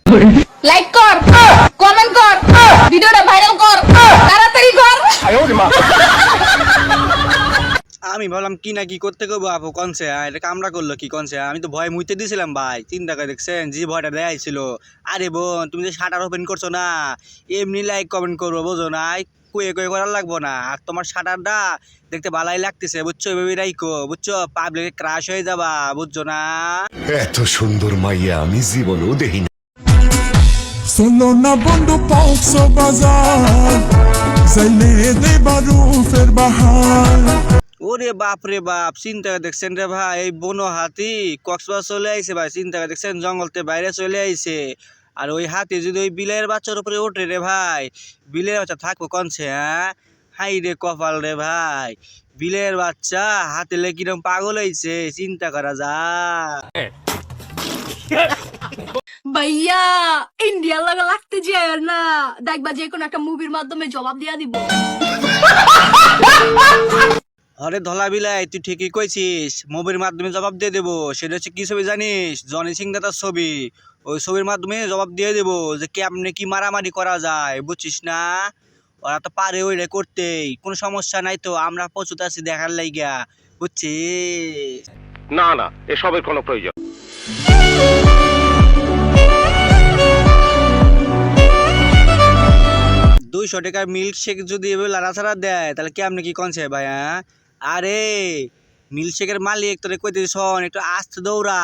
Like কর, comment কর, ভিডিওটা ভাইরাল কর, তাড়াতাড়ি কর। আমি ভাবলাম কি না কি করতে করবো আপু কনসে এটা কামড়া করলো কি কনসে আমি তো ভয় মুইতে দিয়েছিলাম ভাই চিন্তা করে দেখছেন যে ভয়টা দেয়াইছিল। আরে বোন তুমি যে শাটার ওপেন করছো না এমনি লাইক কমেন্ট করবো বোঝো না কুয়ে কুয়ে করার লাগবো না আর তোমার শাটারটা দেখতে ভালাই লাগতেছে বুঝছো এভাবে রাইকো বুঝছো পাবলিক ক্রাশ হয়ে যাবা বুঝছো না। এত সুন্দর মাইয়া আমি জীবনেও দেখিনি। Solo na bondo pauso bazar Zaile de barufer bahar ওরে বাপ রে বাপ চিন্তা করে দেখছেন রে ভাই এই বনো হাতি কক্সবাজার চলে আইছে ভাই চিন্তা করে দেখছেন জঙ্গলতে বাইরে চলে আইছে আর ওই হাতি যদি ওই বিলের বাচ্চার উপরে ওঠে রে ভাই বিলের বাচ্চা থাকবো কনছে হ্যাঁ হাই রে কপাল রে ভাই বিলের বাচ্চা হাতে লেগে কিরম পাগল হয়েছে চিন্তা করা যায়। ভাইয়া ইন্ডিয়ার লাগা লাগতে যায় না, দেখবা যে কোনো একটা মুভির মাধ্যমে জবাব দিয়া দিব। আরে ধলা বিলাই তুই ঠিকই কইছিস মুভির মাধ্যমে জবাব দিয়ে দেবো সেটা হচ্ছে কি ছবি জানিস জনি সিং দাদার ছবি ওই ছবির মাধ্যমে জবাব দিয়ে দেবো যে কেমনে কি মারামারি করা যায় বুঝছিস না ওরা তো পারে ওইটা করতেই কোনো সমস্যা নাই তো আমরা প্রস্তুত আছি দেখার লাইগা বুঝছিস। না না এসবের কোনো প্রয়োজন 200 টাকার মিল্কশেক যদি এভাবে লাড়াছাড়া দেয় তাহলে কেমনে কি কনছে ভাই হ্যাঁ আরে মিল্কশেকের মালিক তোরে কইতে শোন একটু আস্তে দৌড়া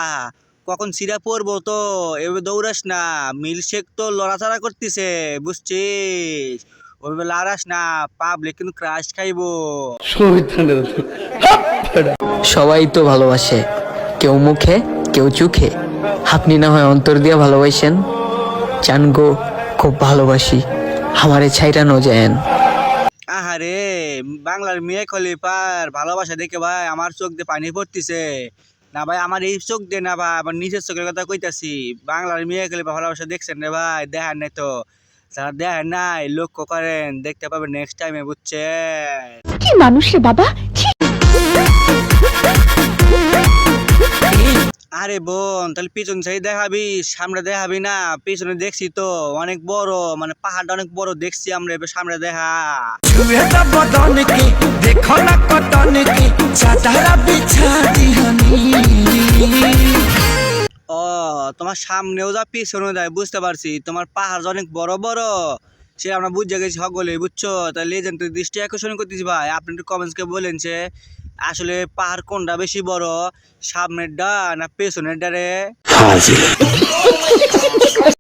কখন সিরা পড়বো তো এভাবে দৌড়াস না মিল্কশেক তো লড়াচড়া করতেছে বুঝছিস ওইভাবে লাড়াস না পাবলিক কিন্তু ক্রাশ খাইবো। সবাই তো ভালোবাসে, কেউ মুখে কেউ চোখে, আপনি না হয় অন্তর দিয়ে ভালোবাসেন। চান গো খুব ভালোবাসি, আমারে ছাইরানো যায়ন। আহারে বাংলার মেয়ে খলিফার ভালোবাসা দেখে ভাই আমার চোখ দিয়ে পানি পড়তেছে না ভাই আমার এই চোখ দিয়ে না ভাই আমার নিজের চোখের কথা কইতাছি বাংলার মেয়ে খলিফা ভালোবাসা দেখছেন রে ভাই দেখেন নাই তো যারা দেখেন নাই লক্ষ্য করেন দেখতে পাবেন নেক্সট টাইমে বুঝছেন। কি মানুষ রে বাবা। আরে বোন তাহলে পিছন সাইড দেখাবি সামনে দেখাবি না পিছনে দেখছি তো অনেক বড় মানে পাহাড়টা অনেক বড় দেখছি আমরা এবার সামনে দেখা। ও তোমার সামনেও যা পিছনেও যায় বুঝতে পারছি তোমার পাহাড় অনেক বড় বড় সে আমরা বুঝে গেছি সকলে বুঝছো তাই লেজেন্ডের দৃষ্টি আকর্ষণ করতেছি ভাই আপনি একটু কমেন্টসকে বলেন যে আসলে পাহাড় কোনটা বেশি বড় সামনেরটা না পেছনেরটা রে।